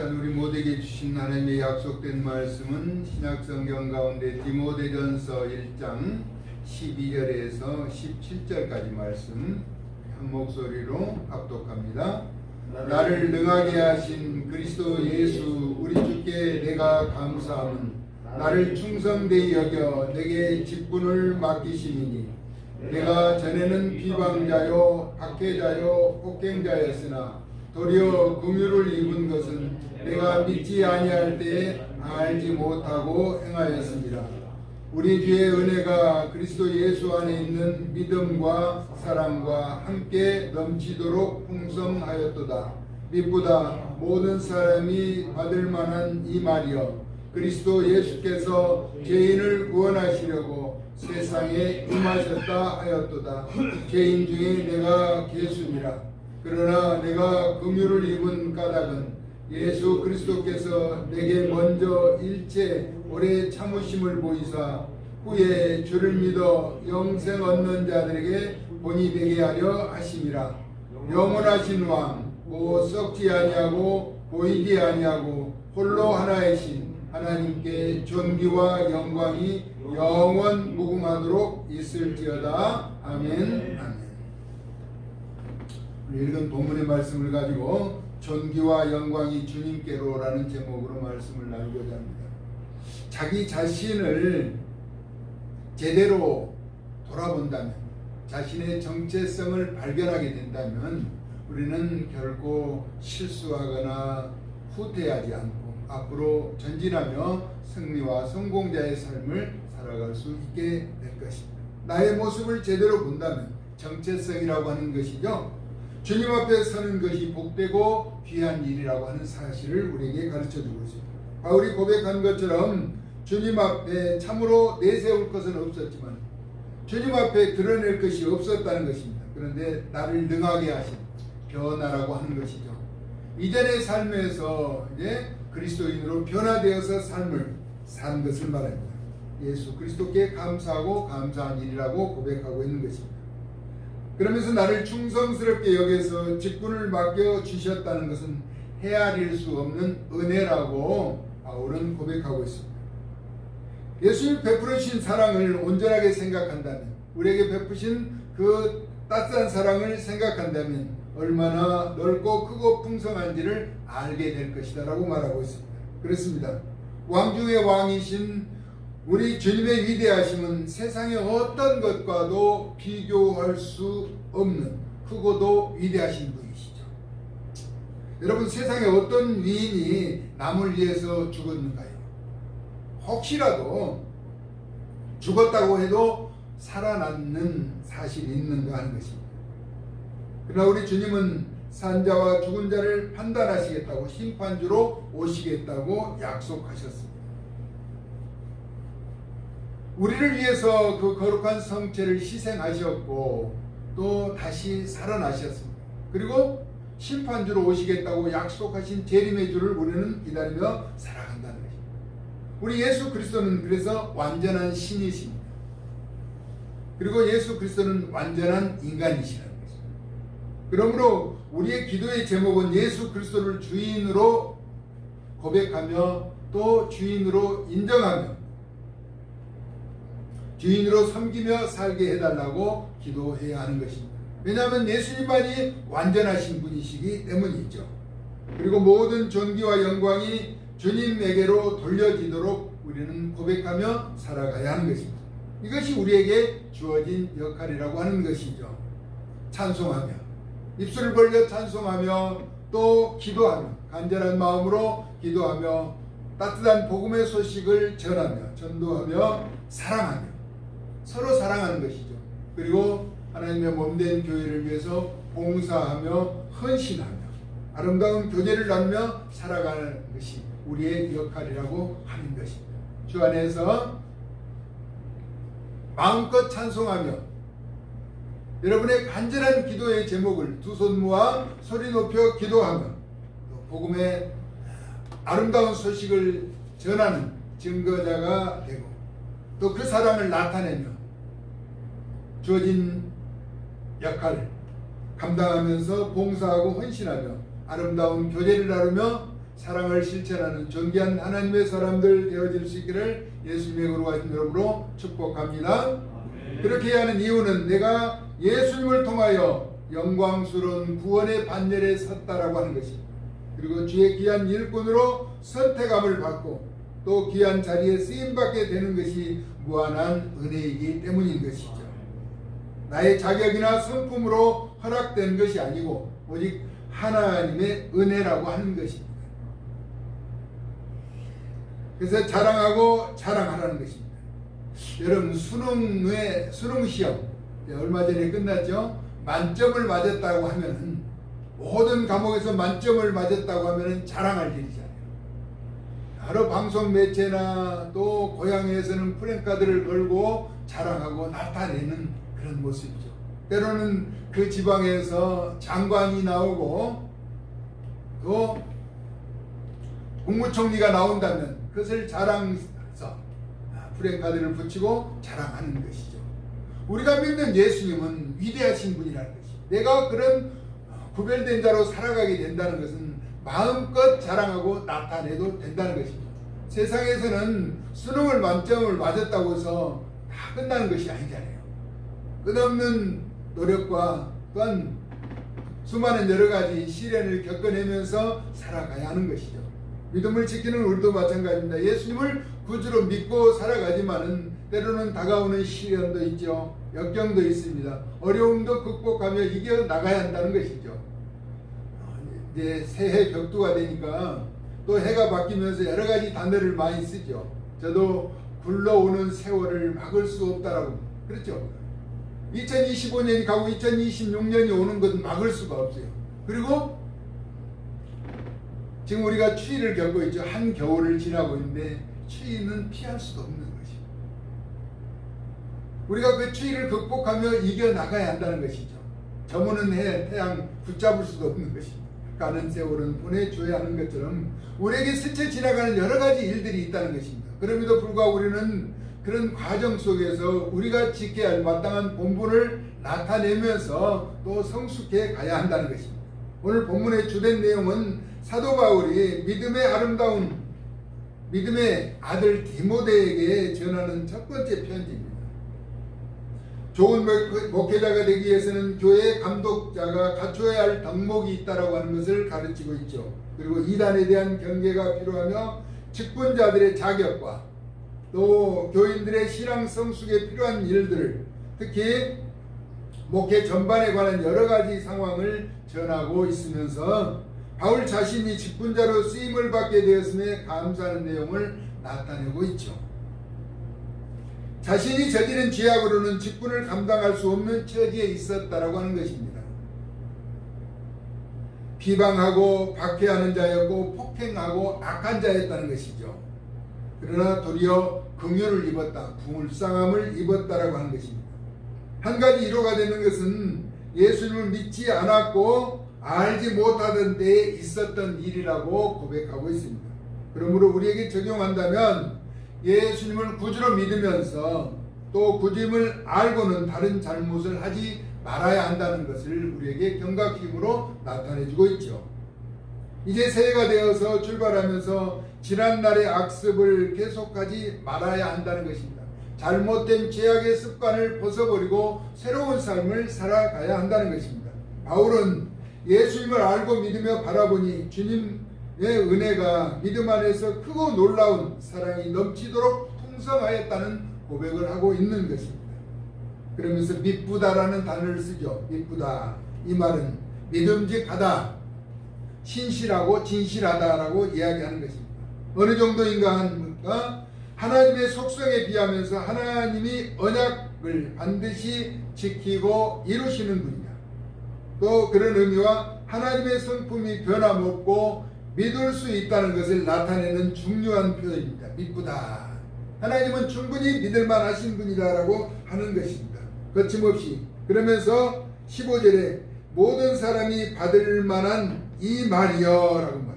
참 우리 모두에게 주신 하나님의 약속된 말씀은 신약성경 가운데 디모데전서 1장 12절에서 17절까지 말씀 한 목소리로 합독합니다. 나를 능하게 하신 그리스도 예수 우리 주께 내가 감사함은 나를 충성되이 여겨 내게 직분을 맡기심이니 내가 전에는 비방자요 박해자요 폭행자였으나 도리어 긍휼을 입은 것은 내가 믿지 아니할 때에 알지 못하고 행하였습니다. 우리 주의 은혜가 그리스도 예수 안에 있는 믿음과 사랑과 함께 넘치도록 풍성하였도다. 믿보다 모든 사람이 받을 만한 이 말이여 그리스도 예수께서 죄인을 구원하시려고 세상에 임하셨다 하였도다. 죄인 중에 내가 괴수니라. 그러나 내가 긍휼을 입은 까닭은 예수 그리스도께서 내게 먼저 일체 오래 참으심을 보이사 후에 주를 믿어 영생 얻는 자들에게 본이 되게 하려 하심이라. 영원하신 왕, 곧 썩지 아니하고 보이지 아니하고 홀로 하나이신 하나님께 존귀와 영광이 영원 무궁하도록 있을지어다. 아멘. 아멘. 읽은 본문의 말씀을 가지고 존귀와 영광이 주님께로라는 제목으로 말씀을 나누고자 합니다. 자기 자신을 제대로 돌아본다면, 자신의 정체성을 발견하게 된다면 우리는 결코 실수하거나 후퇴하지 않고 앞으로 전진하며 승리와 성공자의 삶을 살아갈 수 있게 될 것입니다. 나의 모습을 제대로 본다면 정체성이라고 하는 것이죠. 주님 앞에 서는 것이 복되고 귀한 일이라고 하는 사실을 우리에게 가르쳐주고 있습니다. 바울이 고백한 것처럼 주님 앞에 참으로 내세울 것은 없었지만 주님 앞에 드러낼 것이 없었다는 것입니다. 그런데 나를 능하게 하신 변화라고 하는 것이죠. 이전의 삶에서 이제 그리스도인으로 변화되어서 삶을 산 것을 말합니다. 예수 그리스도께 감사하고 감사한 일이라고 고백하고 있는 것입니다. 그러면서 나를 충성스럽게 여겨서 직분을 맡겨주셨다는 것은 헤아릴 수 없는 은혜라고 바울은 고백하고 있습니다. 예수님 베풀으신 사랑을 온전하게 생각한다면, 우리에게 베푸신 그 따스한 사랑을 생각한다면 얼마나 넓고 크고 풍성한지를 알게 될 것이다 라고 말하고 있습니다. 그렇습니다. 왕 중의 왕이신 우리 주님의 위대하심은 세상의 어떤 것과도 비교할 수 없는 크고도 위대하신 분이시죠. 여러분, 세상에 어떤 위인이 남을 위해서 죽었는가요? 혹시라도 죽었다고 해도 살아남는 사실이 있는가 하는 것입니다. 그러나 우리 주님은 산자와 죽은 자를 판단하시겠다고, 심판주로 오시겠다고 약속하셨습니다. 우리를 위해서 그 거룩한 성체를 희생하셨고 또 다시 살아나셨습니다. 그리고 심판주로 오시겠다고 약속하신 재림의 주를 우리는 기다리며 살아간다는 것입니다. 우리 예수 그리스도는 그래서 완전한 신이십니다. 그리고 예수 그리스도는 완전한 인간이시라는 것입니다. 그러므로 우리의 기도의 제목은 예수 그리스도를 주인으로 고백하며 또 주인으로 인정하며 주인으로 섬기며 살게 해달라고 기도해야 하는 것입니다. 왜냐하면 예수님만이 완전하신 분이시기 때문이죠. 그리고 모든 존귀와 영광이 주님에게로 돌려지도록 우리는 고백하며 살아가야 하는 것입니다. 이것이 우리에게 주어진 역할이라고 하는 것이죠. 찬송하며, 입술을 벌려 찬송하며 또 기도하며, 간절한 마음으로 기도하며 따뜻한 복음의 소식을 전하며 전도하며 사랑하며 서로 사랑하는 것이죠. 그리고 하나님의 몸된 교회를 위해서 봉사하며 헌신하며 아름다운 교제를 나누며 살아가는 것이 우리의 역할이라고 하는 것입니다. 주 안에서 마음껏 찬송하며 여러분의 간절한 기도의 제목을 두 손 모아 소리 높여 기도하며 복음의 아름다운 소식을 전하는 증거자가 되고 또 그 사랑을 나타내며 주어진 역할을 감당하면서 봉사하고 헌신하며 아름다운 교제를 나누며 사랑을 실천하는 존귀한 하나님의 사람들 되어질 수 있기를 예수님의 거룩하신 이름으로 축복합니다. 그렇게 하는 이유는 내가 예수님을 통하여 영광스러운 구원의 반열에 섰다라고 하는 것입니다. 그리고 주의 귀한 일꾼으로 선택함을 받고 또 귀한 자리에 쓰임받게 되는 것이 무한한 은혜이기 때문인 것이죠. 나의 자격이나 성품으로 허락된 것이 아니고 오직 하나님의 은혜라고 하는 것입니다. 그래서 자랑하고 자랑하라는 것입니다. 여러분 수능 시험 얼마 전에 끝났죠. 만점을 맞았다고 하면은 모든 과목에서 만점을 맞았다고 하면은 자랑할 일이잖아요. 여러 방송 매체나 또 고향에서는 프랭카드를 걸고 자랑하고 나타내는 그런 모습이죠. 때로는 그 지방에서 장관이 나오고 또 국무총리가 나온다면 그것을 자랑해서 프랭카드를 붙이고 자랑하는 것이죠. 우리가 믿는 예수님은 위대하신 분이라는 것이죠. 내가 그런 구별된 자로 살아가게 된다는 것은 마음껏 자랑하고 나타내도 된다는 것입니다. 세상에서는 수능을 만점을 맞았다고 해서 다 끝나는 것이 아니잖아요. 끝없는 노력과 또한 수많은 여러 가지 시련을 겪어내면서 살아가야 하는 것이죠. 믿음을 지키는 우리도 마찬가지입니다. 예수님을 구주로 믿고 살아가지만은 때로는 다가오는 시련도 있죠. 역경도 있습니다. 어려움도 극복하며 이겨나가야 한다는 것이죠. 이제 새해 격두가 되니까 또 해가 바뀌면서 여러 가지 단어를 많이 쓰죠. 저도 굴러오는 세월을 막을 수 없다라고. 그렇죠. 2025년이 가고 2026년이 오는 것은 막을 수가 없어요. 그리고 지금 우리가 추위를 겪고 있죠. 한겨울을 지나고 있는데 추위는 피할 수도 없는 것이죠. 우리가 그 추위를 극복하며 이겨나가야 한다는 것이죠. 저무는 태양 붙잡을 수도 없는 것입니다. 가는 세월은 보내줘야 하는 것처럼 우리에게 스쳐 지나가는 여러 가지 일들이 있다는 것입니다. 그럼에도 불구하고 우리는 그런 과정 속에서 우리가 지켜야 할 마땅한 본분을 나타내면서 또 성숙해 가야 한다는 것입니다. 오늘 본문의 주된 내용은 사도 바울이 믿음의 아름다운 믿음의 아들 디모데에게 전하는 첫 번째 편지입니다. 좋은 목회자가 되기 위해서는 교회 감독자가 갖춰야 할 덕목이 있다라고 하는 것을 가르치고 있죠. 그리고 이단에 대한 경계가 필요하며 직분자들의 자격과 또 교인들의 신앙 성숙에 필요한 일들을 특히 목회 전반에 관한 여러 가지 상황을 전하고 있으면서 바울 자신이 직분자로 쓰임을 받게 되었음에 감사하는 내용을 나타내고 있죠. 자신이 저지른 죄악으로는 직분을 감당할 수 없는 처지에 있었다라고 하는 것입니다. 비방하고 박해하는 자였고 폭행하고 악한 자였다는 것이죠. 그러나 도리어 긍휼을 입었다, 불쌍함을 입었다라고 하는 것입니다. 한 가지 위로가 되는 것은 예수님을 믿지 않았고 알지 못하던 때에 있었던 일이라고 고백하고 있습니다. 그러므로 우리에게 적용한다면 예수님을 구주로 믿으면서 또 구주임을 알고는 다른 잘못을 하지 말아야 한다는 것을 우리에게 경각심으로 나타내주고 있죠. 이제 새해가 되어서 출발하면서 지난날의 악습을 계속하지 말아야 한다는 것입니다. 잘못된 죄악의 습관을 벗어버리고 새로운 삶을 살아가야 한다는 것입니다. 바울은 예수님을 알고 믿으며 바라보니 주님의 은혜가 믿음 안에서 크고 놀라운 사랑이 넘치도록 풍성하였다는 고백을 하고 있는 것입니다. 그러면서 미쁘다라는 단어를 쓰죠. 미쁘다. 이 말은 믿음직하다, 신실하고 진실하다라고 이야기하는 것입니다. 어느 정도인가 하나님의 속성에 비하면서 하나님이 언약을 반드시 지키고 이루시는 분이냐. 또 그런 의미와 하나님의 성품이 변함없고 믿을 수 있다는 것을 나타내는 중요한 표현입니다. 미쁘다. 하나님은 충분히 믿을만 하신 분이다라고 하는 것입니다. 거침없이. 그러면서 15절에 모든 사람이 받을 만한 이 말이여 라고 말합니다.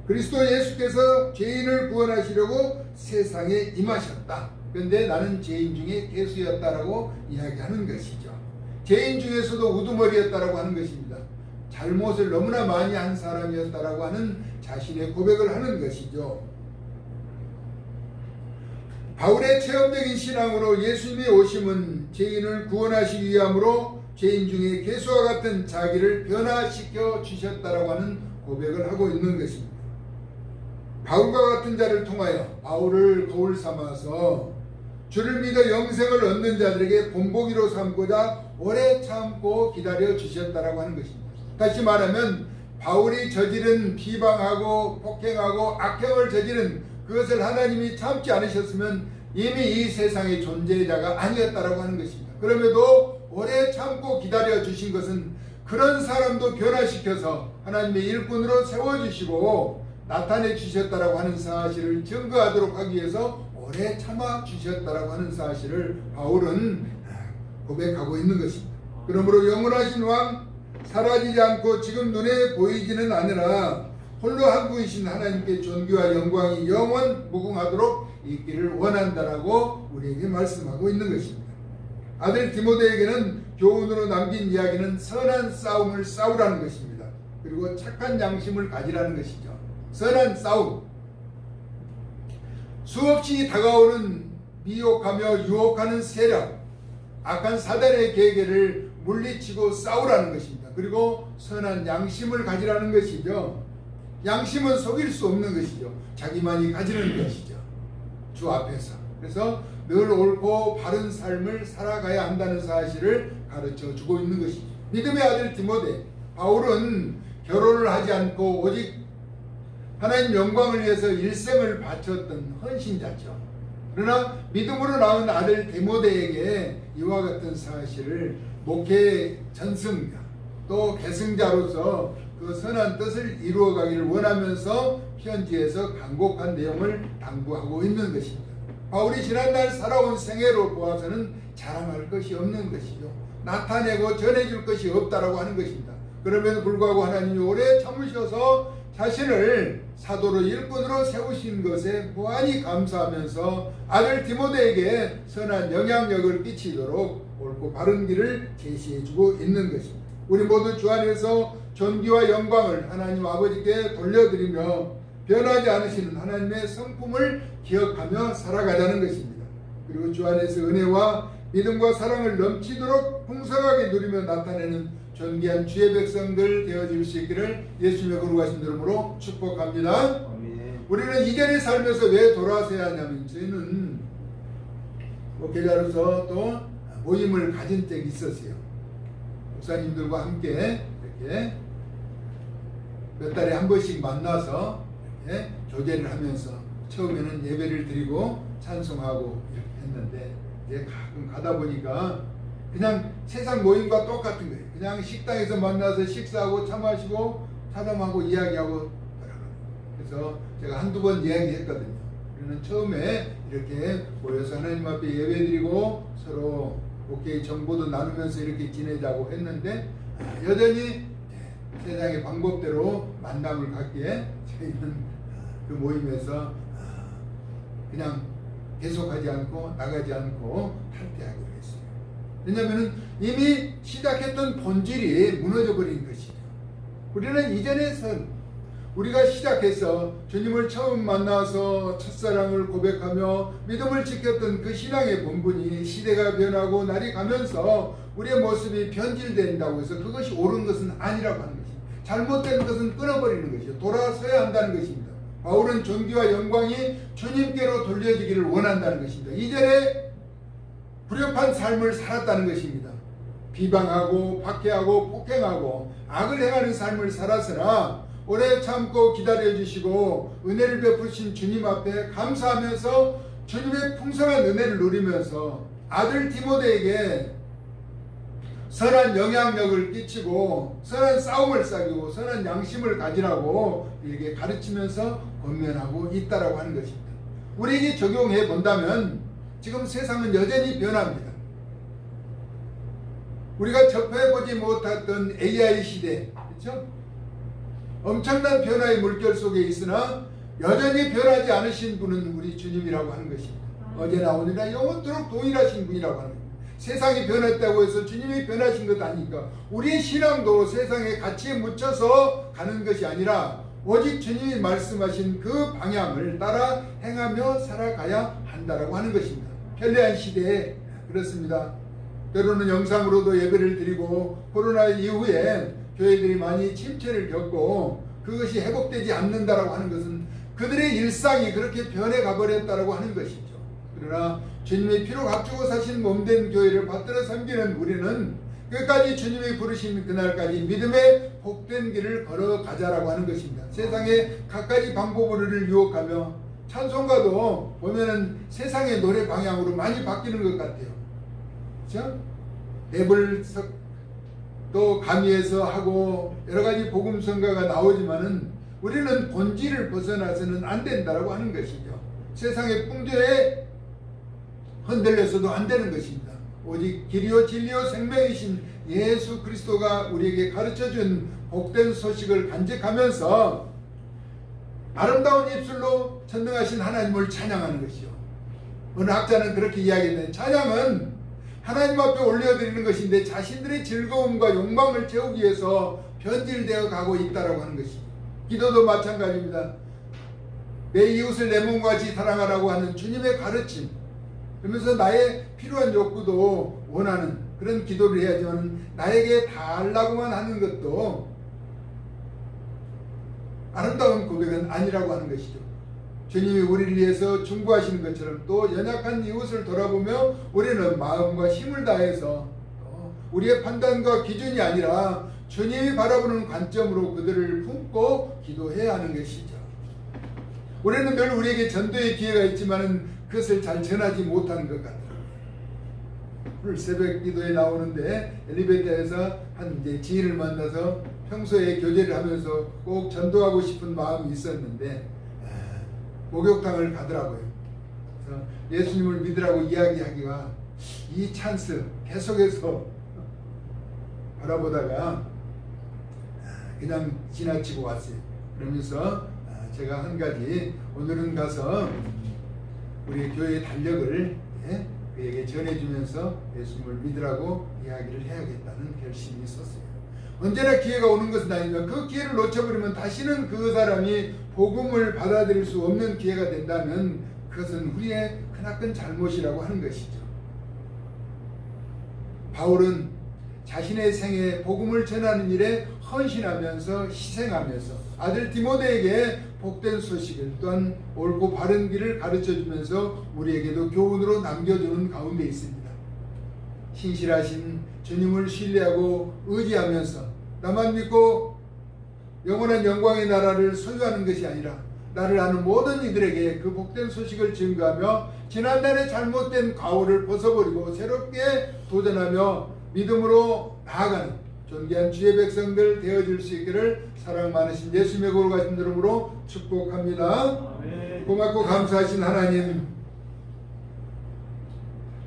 그리스도 예수께서 죄인을 구원하시려고 세상에 임하셨다. 그런데 나는 죄인 중에 괴수였다라고 이야기하는 것이죠. 죄인 중에서도 우두머리였다라고 하는 것입니다. 잘못을 너무나 많이 한 사람이었다라고 하는 자신의 고백을 하는 것이죠. 바울의 체험적인 신앙으로 예수님의 오심은 죄인을 구원하시기 위함으로 죄인 중에 개수와 같은 자기를 변화시켜 주셨다라고 하는 고백을 하고 있는 것입니다. 바울과 같은 자를 통하여 바울을 거울 삼아서 주를 믿어 영생을 얻는 자들에게 본보기로 삼고자 오래 참고 기다려 주셨다라고 하는 것입니다. 다시 말하면 바울이 저지른 비방하고 폭행하고 악행을 저지른 그것을 하나님이 참지 않으셨으면 이미 이 세상의 존재자가 아니었다라고 하는 것입니다. 그럼에도 오래 참고 기다려 주신 것은 그런 사람도 변화시켜서 하나님의 일꾼으로 세워주시고 나타내 주셨다라고 하는 사실을 증거하도록 하기 위해서 오래 참아 주셨다라고 하는 사실을 바울은 고백하고 있는 것입니다. 그러므로 영원하신 왕, 사라지지 않고 지금 눈에 보이지는 않으나 홀로 한 분이신 하나님께 존귀와 영광이 영원 무궁하도록 있기를 원한다라고 우리에게 말씀하고 있는 것입니다. 아들 디모데에게는 교훈으로 남긴 이야기는 선한 싸움을 싸우라는 것입니다. 그리고 착한 양심을 가지라는 것이죠. 선한 싸움. 수없이 다가오는 미혹하며 유혹하는 세력, 악한 사단의 계계를 물리치고 싸우라는 것입니다. 그리고 선한 양심을 가지라는 것이죠. 양심은 속일 수 없는 것이죠. 자기만이 가지는 것이죠. 주 앞에서. 그래서 늘 옳고 바른 삶을 살아가야 한다는 사실을 가르쳐 주고 있는 것이죠. 믿음의 아들 디모데, 바울은 결혼을 하지 않고 오직 하나님 영광을 위해서 일생을 바쳤던 헌신자죠. 그러나 믿음으로 낳은 아들 디모데에게 이와 같은 사실을 목회 전승자 또 계승자로서 그 선한 뜻을 이루어가기를 원하면서 편지에서 간곡한 내용을 당부하고 있는 것입니다. 바울이 지난날 살아온 생애로 보아서는 자랑할 것이 없는 것이죠. 나타내고 전해줄 것이 없다라고 하는 것입니다. 그럼에도 불구하고 하나님이 오래 참으셔서 자신을 사도로 일꾼으로 세우신 것에 무한히 감사하면서 아들 디모데에게 선한 영향력을 끼치도록 옳고 바른 길을 제시해주고 있는 것입니다. 우리 모두 주 안에서 존귀와 영광을 하나님 아버지께 돌려드리며 변하지 않으시는 하나님의 성품을 기억하며 살아가자는 것입니다. 그리고 주 안에서 은혜와 믿음과 사랑을 넘치도록 풍성하게 누리며 나타내는 존귀한 주의 백성들 되어질 수 있기를 예수님의 거룩하신 이름으로 축복합니다. 아멘. 우리는 이전의 삶에서 왜 돌아서야 하냐면 저희는 목회자로서 또 모임을 가진 적이 있었어요. 목사님들과 함께 이렇게 몇 달에 한 번씩 만나서 이렇게 교제를 하면서 처음에는 예배를 드리고 찬송하고 이렇게 했는데 이제 가끔 가다 보니까 그냥 세상 모임과 똑같은 거예요. 그냥 식당에서 만나서 식사하고 차 마시고 사람하고 이야기하고 그래서 제가 한두 번 이야기했거든요. 우리는 처음에 이렇게 모여서 하나님 앞에 예배드리고 서로 목회의 정보도 나누면서 이렇게 지내자고 했는데 여전히 세상의 방법대로 만남을 갖기에 저희는 그 모임에서 그냥 계속하지 않고 나가지 않고 탈퇴하기로 했어요. 왜냐하면 이미 시작했던 본질이 무너져 버린 것이죠. 우리는 이전에서 우리가 시작해서 주님을 처음 만나서 첫사랑을 고백하며 믿음을 지켰던 그 신앙의 본분이 시대가 변하고 날이 가면서 우리의 모습이 변질된다고 해서 그것이 옳은 것은 아니라고 하는 것입니다. 잘못된 것은 끊어버리는 것이죠. 돌아서야 한다는 것입니다. 바울은 존귀와 영광이 주님께로 돌려지기를 원한다는 것입니다. 이전에 불협한 삶을 살았다는 것입니다. 비방하고 박해하고 폭행하고 악을 행하는 삶을 살았으나 오래 참고 기다려주시고 은혜를 베푸신 주님 앞에 감사하면서 주님의 풍성한 은혜를 누리면서 아들 디모데에게 선한 영향력을 끼치고 선한 싸움을 싸기고 선한 양심을 가지라고 이렇게 가르치면서 권면하고 있다라고 하는 것입니다. 우리에게 적용해 본다면 지금 세상은 여전히 변합니다. 우리가 접해보지 못했던 AI 시대, 그렇죠? 엄청난 변화의 물결 속에 있으나 여전히 변하지 않으신 분은 우리 주님이라고 하는 것입니다. 어제나 오늘이나 영원토록 동일하신 분이라고 하는 것입니다. 세상이 변했다고 해서 주님이 변하신 것 아니니까 우리의 신앙도 세상의 가치에 묻혀서 가는 것이 아니라 오직 주님이 말씀하신 그 방향을 따라 행하며 살아가야 한다라고 하는 것입니다. 편리한 시대에 그렇습니다. 때로는 영상으로도 예배를 드리고 코로나 이후에 교회들이 많이 침체를 겪고 그것이 회복되지 않는다라고 하는 것은 그들의 일상이 그렇게 변해가 버렸다라고 하는 것이죠. 그러나 주님의 피로 값주고 사신 몸된 교회를 받들어 섬기는 우리는 끝까지 주님이 부르신 그날까지 믿음의 복된 길을 걸어가자라고 하는 것입니다. 세상의 갖가지 방법으로를 유혹하며 찬송가도 보면은 세상의 노래 방향으로 많이 바뀌는 것 같아요. 그렇죠? 랩을 또 가미해서 하고 여러 가지 복음성가가 나오지만은 우리는 본질을 벗어나서는 안 된다라고 하는 것이죠. 세상의 풍조에 흔들려서도 안 되는 것입니다. 오직 길이요 진리요 생명이신 예수 그리스도가 우리에게 가르쳐준 복된 소식을 간직하면서 아름다운 입술로 전능하신 하나님을 찬양하는 것이요. 어느 학자는 그렇게 이야기했는데 찬양은 하나님 앞에 올려드리는 것인데 자신들의 즐거움과 욕망을 채우기 위해서 변질되어 가고 있다라고 하는 것입니다. 기도도 마찬가지입니다. 내 이웃을 내 몸과 같이 사랑하라고 하는 주님의 가르침, 그러면서 나의 필요한 욕구도 원하는 그런 기도를 해야지만 나에게 달라고만 하는 것도 아름다운 고백은 아니라고 하는 것이죠. 주님이 우리를 위해서 중보하시는 것처럼 또 연약한 이웃을 돌아보며 우리는 마음과 힘을 다해서 우리의 판단과 기준이 아니라 주님이 바라보는 관점으로 그들을 품고 기도해야 하는 것이죠. 우리는 늘 우리에게 전도의 기회가 있지만 그것을 잘 전하지 못하는 것 같아요. 오늘 새벽 기도에 나오는데 엘리베이터에서 한 이제 지인을 만나서 평소에 교제를 하면서 꼭 전도하고 싶은 마음이 있었는데 목욕탕을 가더라고요. 그래서 예수님을 믿으라고 이야기하기가 이 찬스 계속해서 바라보다가 그냥 지나치고 왔어요. 그러면서 제가 한 가지 오늘은 가서 우리 교회의 달력을 그에게 전해주면서 예수님을 믿으라고 이야기를 해야겠다는 결심이 있었어요. 언제나 기회가 오는 것은 아니지만 그 기회를 놓쳐버리면 다시는 그 사람이 복음을 받아들일 수 없는 기회가 된다면 그것은 우리의 크나큰 잘못이라고 하는 것이죠. 바울은 자신의 생에 복음을 전하는 일에 헌신하면서 희생하면서 아들 디모데에게 복된 소식을 또한 옳고 바른 길을 가르쳐주면서 우리에게도 교훈으로 남겨주는 가운데 있습니다. 신실하신 주님을 신뢰하고 의지하면서 나만 믿고 영원한 영광의 나라를 소유하는 것이 아니라 나를 아는 모든 이들에게 그 복된 소식을 증거하며 지난날의 잘못된 가오를 벗어버리고 새롭게 도전하며 믿음으로 나아가는 존귀한 주의 백성들 되어질 수 있기를 사랑 많으신 예수님의 거룩하신 이름으로 축복합니다. 아멘. 고맙고 감사하신 하나님,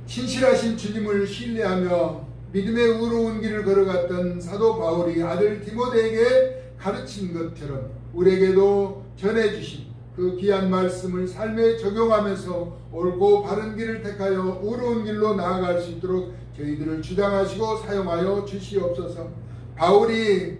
신실하신 주님을 신뢰하며 믿음의 의로운 길을 걸어갔던 사도 바울이 아들 디모데에게 가르친 것처럼 우리에게도 전해주신 그 귀한 말씀을 삶에 적용하면서 옳고 바른 길을 택하여 의로운 길로 나아갈 수 있도록 저희들을 주장하시고 사용하여 주시옵소서. 바울이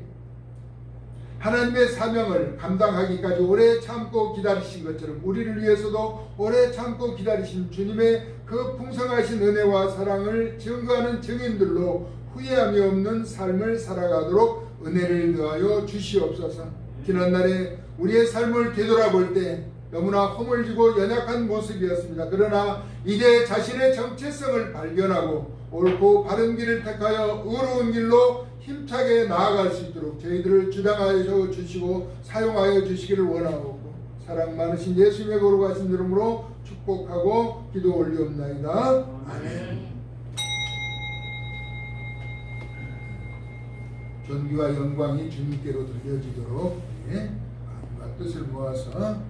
하나님의 사명을 감당하기까지 오래 참고 기다리신 것처럼 우리를 위해서도 오래 참고 기다리신 주님의 그 풍성하신 은혜와 사랑을 증거하는 증인들로 후회함이 없는 삶을 살아가도록 은혜를 더하여 주시옵소서. 지난날에 우리의 삶을 되돌아볼 때 너무나 허물지고 연약한 모습이었습니다. 그러나 이제 자신의 정체성을 발견하고 옳고 바른 길을 택하여 의로운 길로 힘차게 나아갈 수 있도록 저희들을 주장하여 주시고 사용하여 주시기를 원하고 사랑 많으신 예수님의 거룩하신 이름으로 축복하고 기도 올리옵나이다. 아멘. 존귀와 영광이 주님께로 들려지도록 마음과 뜻을 모아서